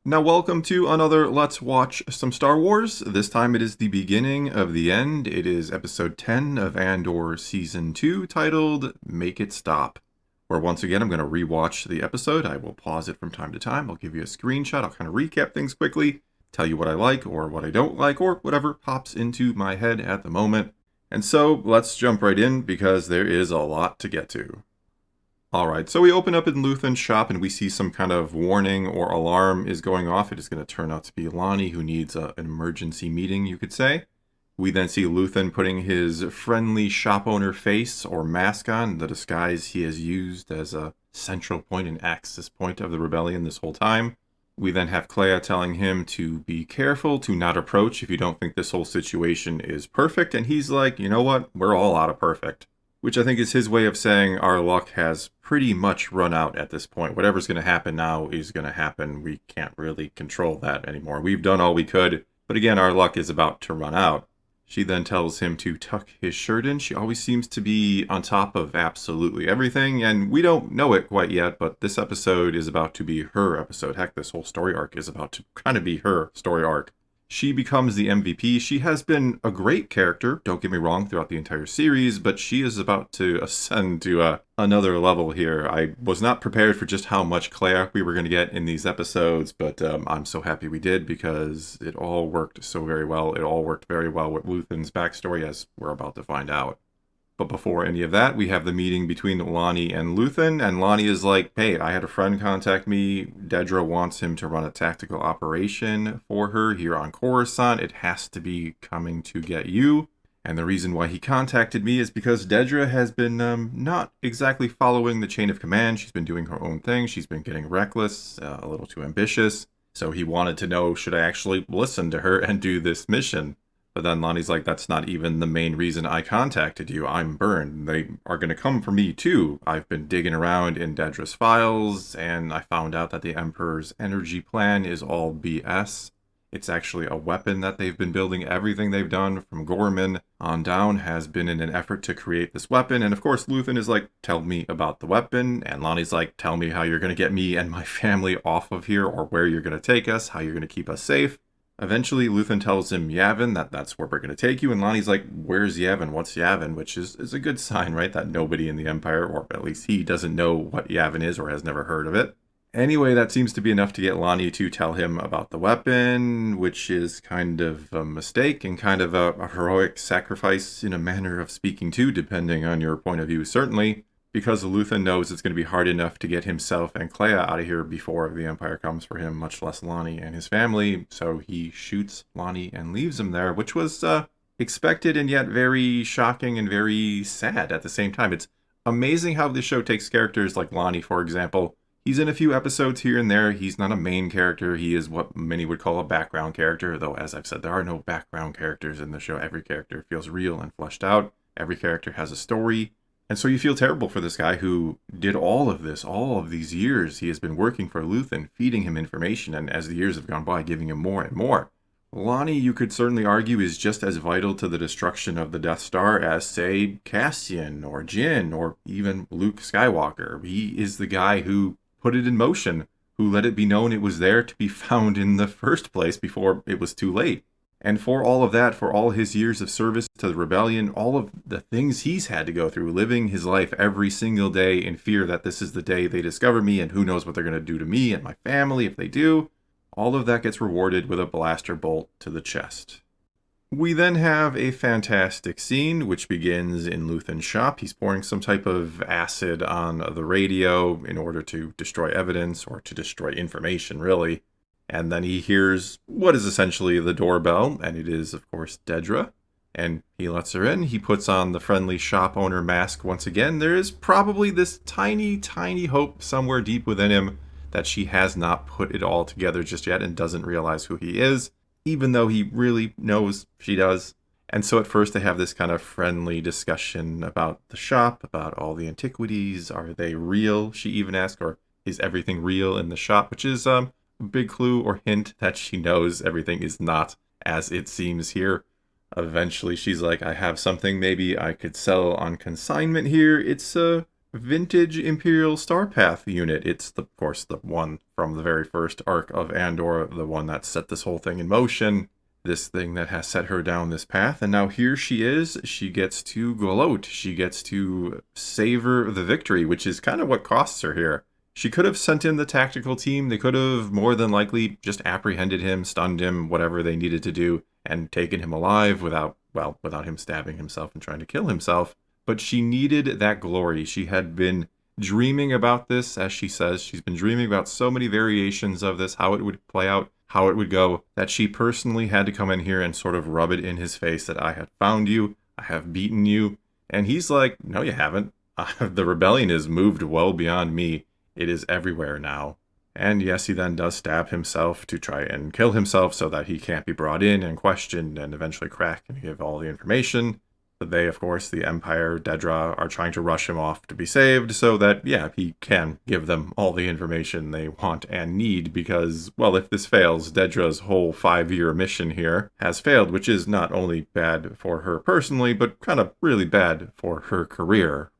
Now, welcome to another Let's Watch Some Star Wars. This time it is the beginning of the end. It is episode 10 of Andor Season 2, titled Make It Stop. Where once again, I'm going to rewatch the episode. I will pause it from time to time. I'll give you a screenshot. I'll kind of recap things quickly, tell you what I like or what I don't like, or whatever pops into my head at the moment. And so, let's jump right in, because there is a lot to get to. Alright, so we open up in Luthen's shop and we see some kind of warning or alarm is going off. It is going to turn out to be Lonnie, who needs an emergency meeting, you could say. We then see Luthen putting his friendly shop owner face or mask on, the disguise he has used as a central point and axis point of the rebellion this whole time. We then have Clea telling him to be careful, to not approach if you don't think this whole situation is perfect. And he's like, you know what? We're all out of perfect. Which I think is his way of saying our luck has pretty much run out at this point. Whatever's going to happen now is going to happen. We can't really control that anymore. We've done all we could, but again, our luck is about to run out. She then tells him to tuck his shirt in. She always seems to be on top of absolutely everything, and we don't know it quite yet, but this episode is about to be her episode. Heck, this whole story arc is about to kind of be her story arc. She becomes the MVP. She has been a great character, don't get me wrong, throughout the entire series, but she is about to ascend to another level here. I was not prepared for just how much Clea we were going to get in these episodes, but I'm so happy we did, because it all worked so very well. It all worked very well with Luthen's backstory, as we're about to find out. But before any of that, we have the meeting between Lonnie and Luthen, and Lonnie is like, hey, I had a friend contact me. Dedra wants him to run a tactical operation for her here on Coruscant. It has to be coming to get you. And the reason why he contacted me is because Dedra has been not exactly following the chain of command. She's been doing her own thing. She's been getting reckless, a little too ambitious. So he wanted to know, should I actually listen to her and do this mission? But then Lonnie's like, that's not even the main reason I contacted you. I'm burned. They are going to come for me too. I've been digging around in Dedra's files, and I found out that the Emperor's energy plan is all BS. It's actually a weapon that they've been building. Everything they've done from Gorman on down has been in an effort to create this weapon. And of course, Luthen is like, tell me about the weapon. And Lonnie's like, tell me how you're going to get me and my family off of here, or where you're going to take us, how you're going to keep us safe. Eventually, Luthen tells him Yavin, that's where we're going to take you. And Lonnie's like, where's Yavin? What's Yavin? Which is a good sign, right? That nobody in the Empire, or at least he, doesn't know what Yavin is or has never heard of it. Anyway, that seems to be enough to get Lonnie to tell him about the weapon, which is kind of a mistake and kind of a heroic sacrifice in a manner of speaking too, depending on your point of view, certainly. Because Luthen knows it's going to be hard enough to get himself and Clea out of here before the Empire comes for him, much less Lonnie and his family. So he shoots Lonnie and leaves him there, which was expected and yet very shocking and very sad at the same time. It's amazing how this show takes characters like Lonnie, for example. He's in a few episodes here and there. He's not a main character. He is what many would call a background character, though, as I've said, there are no background characters in the show. Every character feels real and fleshed out. Every character has a story. And so you feel terrible for this guy who did all of this, all of these years. He has been working for Luthen, feeding him information, and as the years have gone by, giving him more and more. Lonnie, you could certainly argue, is just as vital to the destruction of the Death Star as, say, Cassian or Jyn or even Luke Skywalker. He is the guy who put it in motion, who let it be known it was there to be found in the first place before it was too late. And for all of that, for all his years of service to the rebellion, all of the things he's had to go through, living his life every single day in fear that this is the day they discover me and who knows what they're going to do to me and my family if they do, all of that gets rewarded with a blaster bolt to the chest. We then have a fantastic scene, which begins in Luthen's shop. He's pouring some type of acid on the radio in order to destroy evidence, or to destroy information, really. And then he hears what is essentially the doorbell, and it is, of course, Dedra. And he lets her in. He puts on the friendly shop owner mask once again. There is probably this tiny, tiny hope somewhere deep within him that she has not put it all together just yet and doesn't realize who he is, even though he really knows she does. And so at first they have this kind of friendly discussion about the shop, about all the antiquities. Are they real? She even asks, or is everything real in the shop? Which is a big clue or hint that she knows everything is not as it seems here. Eventually she's like, I have something maybe I could sell on consignment here. It's vintage Imperial Starpath unit. It's, of course, the one from the very first arc of Andor, the one that set this whole thing in motion, this thing that has set her down this path. And now here she is. She gets to gloat. She gets to savor the victory, which is kind of what costs her here. She could have sent in the tactical team. They could have more than likely just apprehended him, stunned him, whatever they needed to do, and taken him alive without him stabbing himself and trying to kill himself. But she needed that glory. She had been dreaming about this, as she says. She's been dreaming about so many variations of this, how it would play out, how it would go, that she personally had to come in here and sort of rub it in his face that I have found you, I have beaten you. And he's like, no, you haven't. The rebellion has moved well beyond me. It is everywhere now. And yes, he then does stab himself to try and kill himself so that he can't be brought in and questioned and eventually crack and give all the information. But they, of course, the Empire, Dedra, are trying to rush him off to be saved so that, yeah, he can give them all the information they want and need because, well, if this fails, Dedra's whole 5-year mission here has failed, which is not only bad for her personally, but kind of really bad for her career.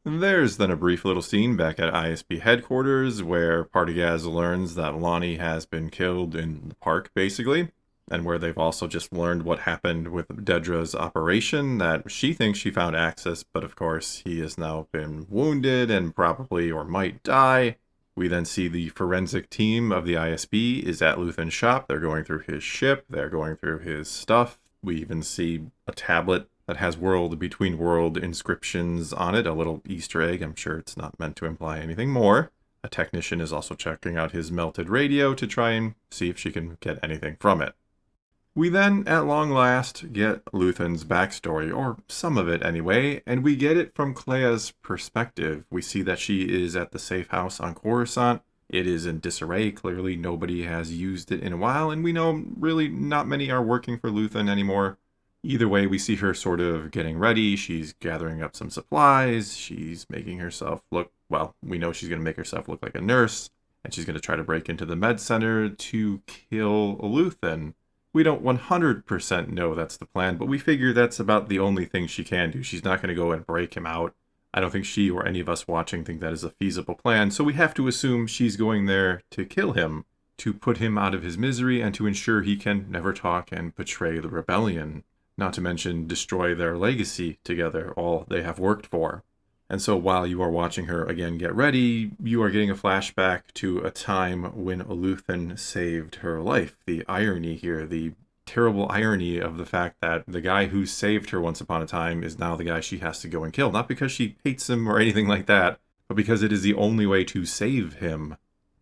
There's then a brief little scene back at ISB headquarters where Partygaz learns that Lonnie has been killed in the park, basically, and where they've also just learned what happened with Dedra's operation, that she thinks she found access, but of course he has now been wounded and probably or might die. We then see the forensic team of the ISB is at Luthen's shop. They're going through his ship, they're going through his stuff. We even see a tablet that has world between world inscriptions on it, a little Easter egg. I'm sure it's not meant to imply anything more. A technician is also checking out his melted radio to try and see if she can get anything from it. We then, at long last, get Luthen's backstory, or some of it anyway, and we get it from Clea's perspective. We see that she is at the safe house on Coruscant. It is in disarray. Clearly nobody has used it in a while, and we know really not many are working for Luthen anymore. Either way, we see her sort of getting ready. She's gathering up some supplies. She's making herself look, well, we know she's going to make herself look like a nurse, and she's going to try to break into the med center to kill Luthen. We don't 100% know that's the plan, but we figure that's about the only thing she can do. She's not going to go and break him out. I don't think she or any of us watching think that is a feasible plan, so we have to assume she's going there to kill him, to put him out of his misery, and to ensure he can never talk and betray the rebellion. Not to mention destroy their legacy together, all they have worked for. And so while you are watching her again get ready, you are getting a flashback to a time when Luthen saved her life. The irony here, the terrible irony of the fact that the guy who saved her once upon a time is now the guy she has to go and kill. Not because she hates him or anything like that, but because it is the only way to save him.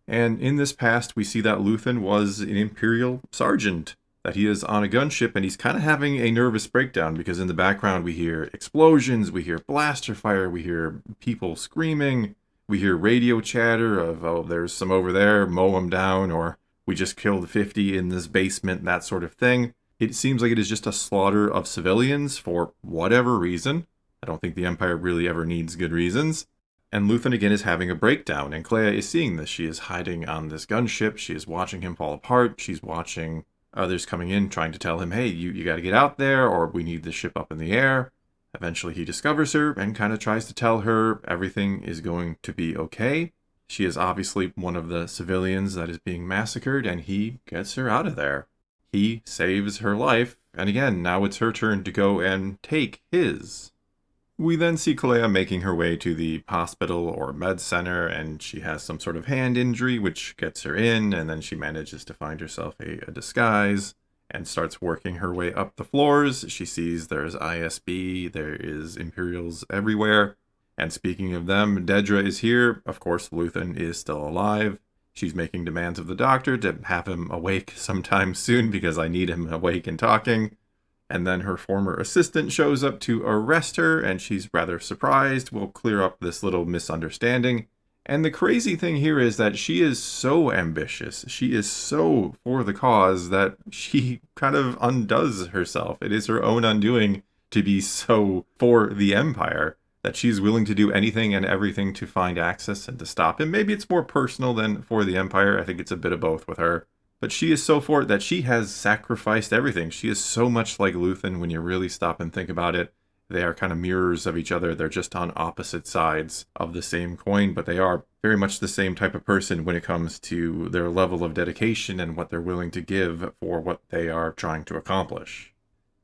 And in this past, we see that Luthen was an Imperial sergeant, that he is on a gunship, and he's kind of having a nervous breakdown because in the background we hear explosions, we hear blaster fire, we hear people screaming, we hear radio chatter of, oh, there's some over there, mow them down, or we just killed 50 in this basement, that sort of thing. It seems like it is just a slaughter of civilians for whatever reason. I don't think the Empire really ever needs good reasons. And Luthen again is having a breakdown, and Clea is seeing this. She is hiding on this gunship, she is watching him fall apart, she's watching others coming in trying to tell him, hey, you got to get out there, or we need the ship up in the air. Eventually he discovers her and kind of tries to tell her everything is going to be okay. She is obviously one of the civilians that is being massacred, and he gets her out of there. He saves her life, and again, now it's her turn to go and take his. We then see Clea making her way to the hospital or med center, and she has some sort of hand injury, which gets her in, and then she manages to find herself a disguise and starts working her way up the floors. She sees there's ISB, there is Imperials everywhere, and speaking of them, Dedra is here. Of course, Luthen is still alive. She's making demands of the doctor to have him awake sometime soon because I need him awake and talking. And then her former assistant shows up to arrest her, and she's rather surprised. We'll clear up this little misunderstanding. And the crazy thing here is that she is so ambitious, she is so for the cause that she kind of undoes herself. It is her own undoing to be so for the Empire that she's willing to do anything and everything to find access and to stop him. Maybe it's more personal than for the Empire. I think it's a bit of both with her. But she is so for it that she has sacrificed everything. She is so much like Luthen when you really stop and think about it. They are kind of mirrors of each other. They're just on opposite sides of the same coin, but they are very much the same type of person when it comes to their level of dedication and what they're willing to give for what they are trying to accomplish.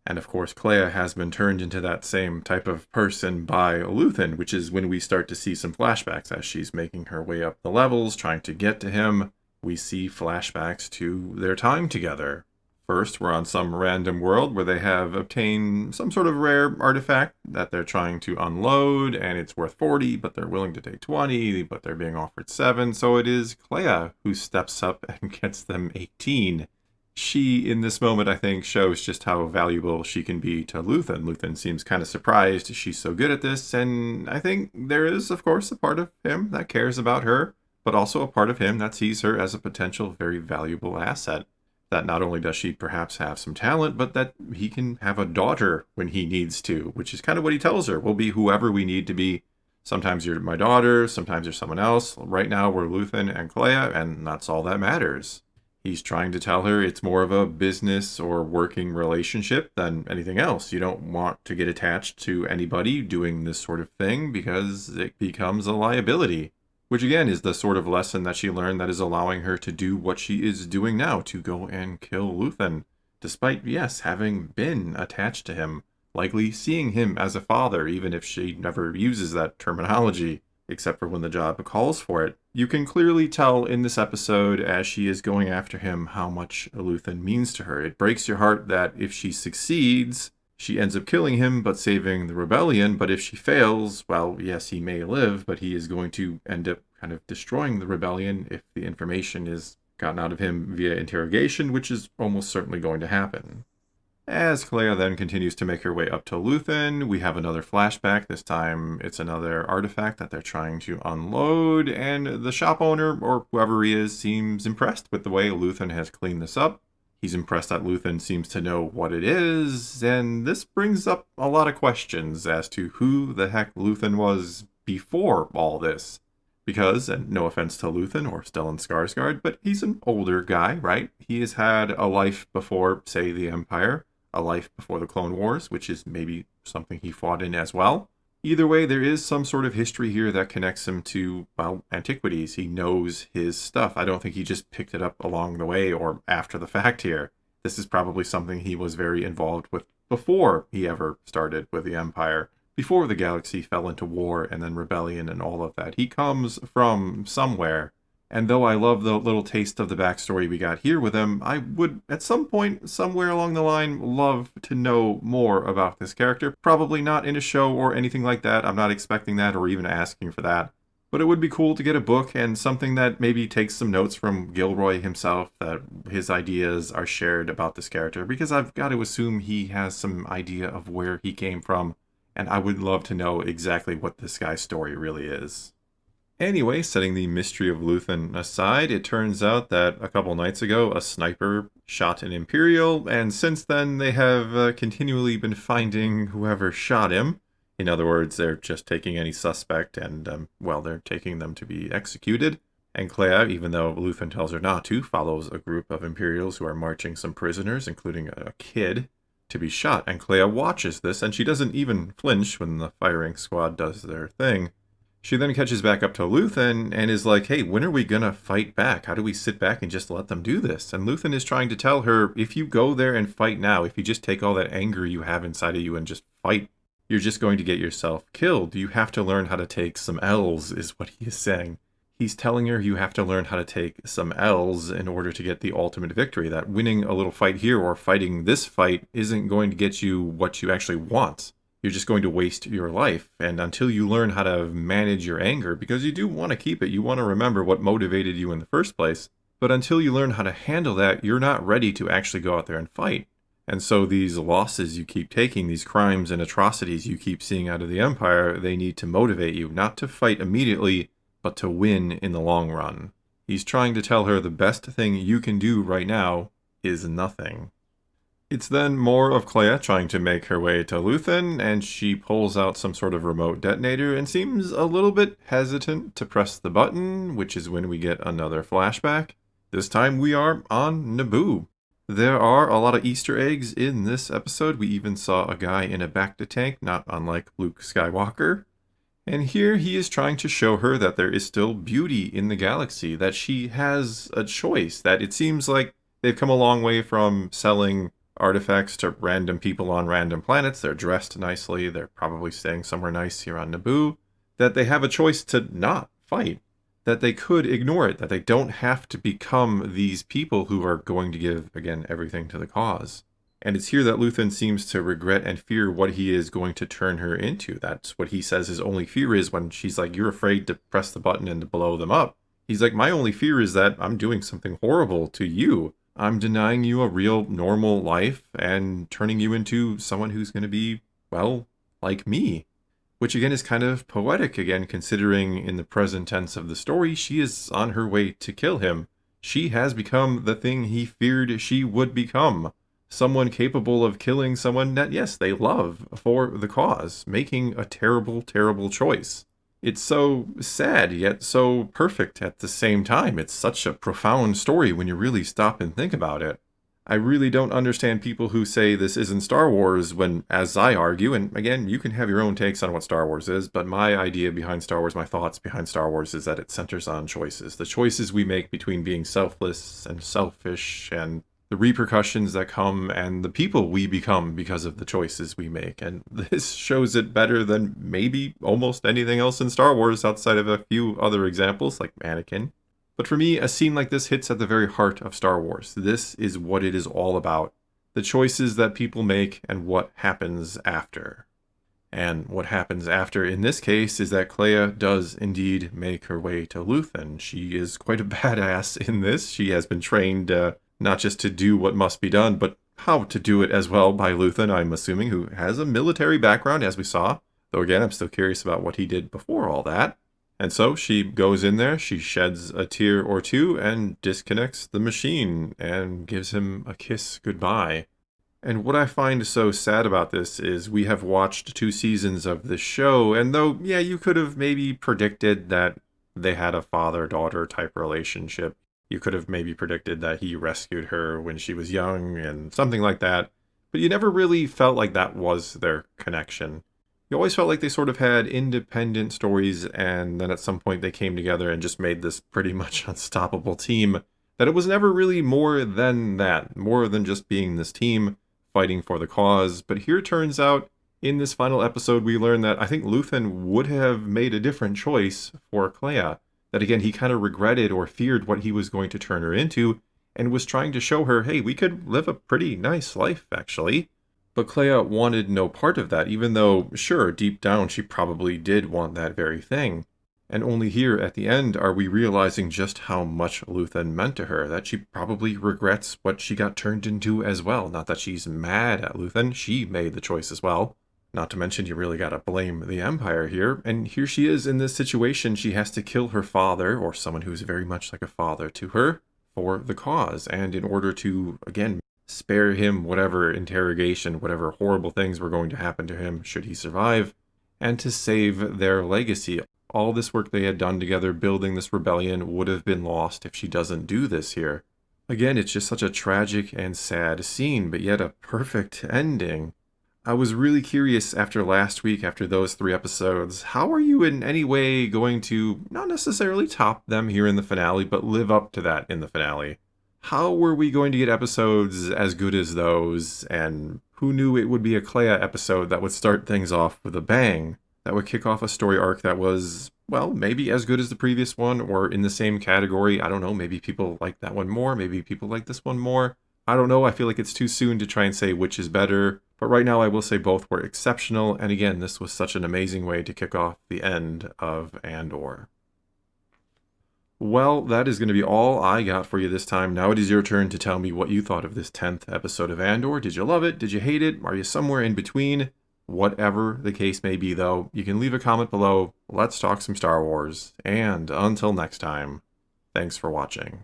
And of course, Clea has been turned into that same type of person by Luthen, which is when we start to see some flashbacks as she's making her way up the levels, trying to get to him. We see flashbacks to their time together. First, we're on some random world where they have obtained some sort of rare artifact that they're trying to unload, and it's worth 40, but they're willing to take 20, but they're being offered 7, so it is Clea who steps up and gets them 18. She, in this moment, I think, shows just how valuable she can be to Luthen. Luthen seems kind of surprised she's so good at this, and I think there is, of course, a part of him that cares about her, but also a part of him that sees her as a potential very valuable asset. That not only does she perhaps have some talent, but that he can have a daughter when he needs to, which is kind of what he tells her. We'll be whoever we need to be. Sometimes you're my daughter, sometimes you're someone else. Right now we're Luthen and Clea, and that's all that matters. He's trying to tell her it's more of a business or working relationship than anything else. You don't want to get attached to anybody doing this sort of thing because it becomes a liability. Which again is the sort of lesson that she learned that is allowing her to do what she is doing now, to go and kill Luthen. Despite, yes, having been attached to him, likely seeing him as a father, even if she never uses that terminology, except for when the job calls for it. You can clearly tell in this episode, as she is going after him, how much Luthen means to her. It breaks your heart that if she succeeds, she ends up killing him, but saving the rebellion. But if she fails, well, yes, he may live, but he is going to end up kind of destroying the rebellion if the information is gotten out of him via interrogation, which is almost certainly going to happen. As Clea then continues to make her way up to Luthen, we have another flashback. This time it's another artifact that they're trying to unload, and the shop owner, or whoever he is, seems impressed with the way Luthen has cleaned this up. He's impressed that Luthen seems to know what it is, and this brings up a lot of questions as to who the heck Luthen was before all this. Because, and no offense to Luthen or Stellan Skarsgård, but he's an older guy, right? He has had a life before, say, the Empire, a life before the Clone Wars, which is maybe something he fought in as well. Either way, there is some sort of history here that connects him to, well, antiquities. He knows his stuff. I don't think he just picked it up along the way or after the fact here. This is probably something he was very involved with before he ever started with the Empire, before the galaxy fell into war and then rebellion and all of that. He comes from somewhere. And though I love the little taste of the backstory we got here with him, I would, at some point, somewhere along the line, love to know more about this character. Probably not in a show or anything like that. I'm not expecting that or even asking for that. But it would be cool to get a book and something that maybe takes some notes from Gilroy himself, that his ideas are shared about this character, because I've got to assume he has some idea of where he came from, and I would love to know exactly what this guy's story really is. Anyway, setting the mystery of Luthen aside, it turns out that a couple nights ago, a sniper shot an Imperial, and since then they have continually been finding whoever shot him. In other words, they're just taking any suspect and, well, they're taking them to be executed. And Clea, even though Luthen tells her not to, follows a group of Imperials who are marching some prisoners, including a kid, to be shot. And Clea watches this, and she doesn't even flinch when the firing squad does their thing. She then catches back up to Luthen and is like, hey, when are we gonna fight back? How do we sit back and just let them do this? And Luthen is trying to tell her, if you go there and fight now, if you just take all that anger you have inside of you and just fight, you're just going to get yourself killed. You have to learn how to take some L's, is what he is saying. He's telling her you have to learn how to take some L's in order to get the ultimate victory, that winning a little fight here or fighting this fight isn't going to get you what you actually want. You're just going to waste your life. And until you learn how to manage your anger, because you do want to keep it, you want to remember what motivated you in the first place, but until you learn how to handle that, you're not ready to actually go out there and fight. And so these losses you keep taking, these crimes and atrocities you keep seeing out of the Empire, they need to motivate you, not to fight immediately, but to win in the long run. He's trying to tell her the best thing you can do right now is nothing. It's then more of Clea trying to make her way to Luthen, and she pulls out some sort of remote detonator and seems a little bit hesitant to press the button, which is when we get another flashback. This time we are on Naboo. There are a lot of Easter eggs in this episode. We even saw a guy in a Bacta tank, not unlike Luke Skywalker. And here he is trying to show her that there is still beauty in the galaxy, that she has a choice, that it seems like they've come a long way from selling artifacts to random people on random planets. They're dressed nicely. They're probably staying somewhere nice here on Naboo. That they have a choice to not fight. That they could ignore it. That they don't have to become these people who are going to give, again, everything to the cause. And it's here that Luthen seems to regret and fear what he is going to turn her into. That's what he says his only fear is when she's like, you're afraid to press the button and to blow them up. He's like, my only fear is that I'm doing something horrible to you. I'm denying you a real normal life and turning you into someone who's going to be, well, like me. Which again is kind of poetic, again, considering in the present tense of the story, she is on her way to kill him. She has become the thing he feared she would become. Someone capable of killing someone that, yes, they love for the cause, making a terrible, terrible choice. It's so sad, yet so perfect at the same time. It's such a profound story when you really stop and think about it. I really don't understand people who say this isn't Star Wars when, as I argue, and again, you can have your own takes on what Star Wars is, but my idea behind Star Wars, my thoughts behind Star Wars is that it centers on choices. The choices we make between being selfless and selfish and the repercussions that come and the people we become because of the choices we make. And this shows it better than maybe almost anything else in Star Wars outside of a few other examples like Anakin. But for me, a scene like this hits at the very heart of Star Wars. This is what it is all about. The choices that people make and what happens after. And what happens after in this case is that Clea does indeed make her way to Luthen. She is quite a badass in this. She has been trained not just to do what must be done, but how to do it as well by Luthen, I'm assuming, who has a military background, as we saw. Though again, I'm still curious about what he did before all that. And so she goes in there, she sheds a tear or two, and disconnects the machine, and gives him a kiss goodbye. And what I find so sad about this is we have watched 2 seasons of this show, and though, yeah, you could have maybe predicted that they had a father-daughter type relationship, you could have maybe predicted that he rescued her when she was young and something like that. But you never really felt like that was their connection. You always felt like they sort of had independent stories and then at some point they came together and just made this pretty much unstoppable team. That it was never really more than that. More than just being this team fighting for the cause. But here it turns out in this final episode we learn that I think Luthen would have made a different choice for Clea. That again, he kind of regretted or feared what he was going to turn her into and was trying to show her, hey, we could live a pretty nice life, actually. But Clea wanted no part of that, even though, sure, deep down she probably did want that very thing. And only here at the end are we realizing just how much Luthen meant to her, that she probably regrets what she got turned into as well. Not that she's mad at Luthen, she made the choice as well. Not to mention, you really gotta blame the Empire here. And here she is in this situation. She has to kill her father, or someone who's very much like a father to her, for the cause. And in order to, again, spare him whatever interrogation, whatever horrible things were going to happen to him should he survive, and to save their legacy. All this work they had done together building this rebellion would have been lost if she doesn't do this here. Again, it's just such a tragic and sad scene, but yet a perfect ending. I was really curious after last week, after those 3 episodes, how are you in any way going to not necessarily top them here in the finale, but live up to that in the finale? How were we going to get episodes as good as those, and who knew it would be a Clea episode that would start things off with a bang, that would kick off a story arc that was, well, maybe as good as the previous one, or in the same category. I don't know, maybe people like that one more, maybe people like this one more. I don't know, I feel like it's too soon to try and say which is better, but right now I will say both were exceptional, and again, this was such an amazing way to kick off the end of Andor. Well, that is going to be all I got for you this time. Now it is your turn to tell me what you thought of this 10th episode of Andor. Did you love it? Did you hate it? Are you somewhere in between? Whatever the case may be, though, you can leave a comment below. Let's talk some Star Wars. And until next time, thanks for watching.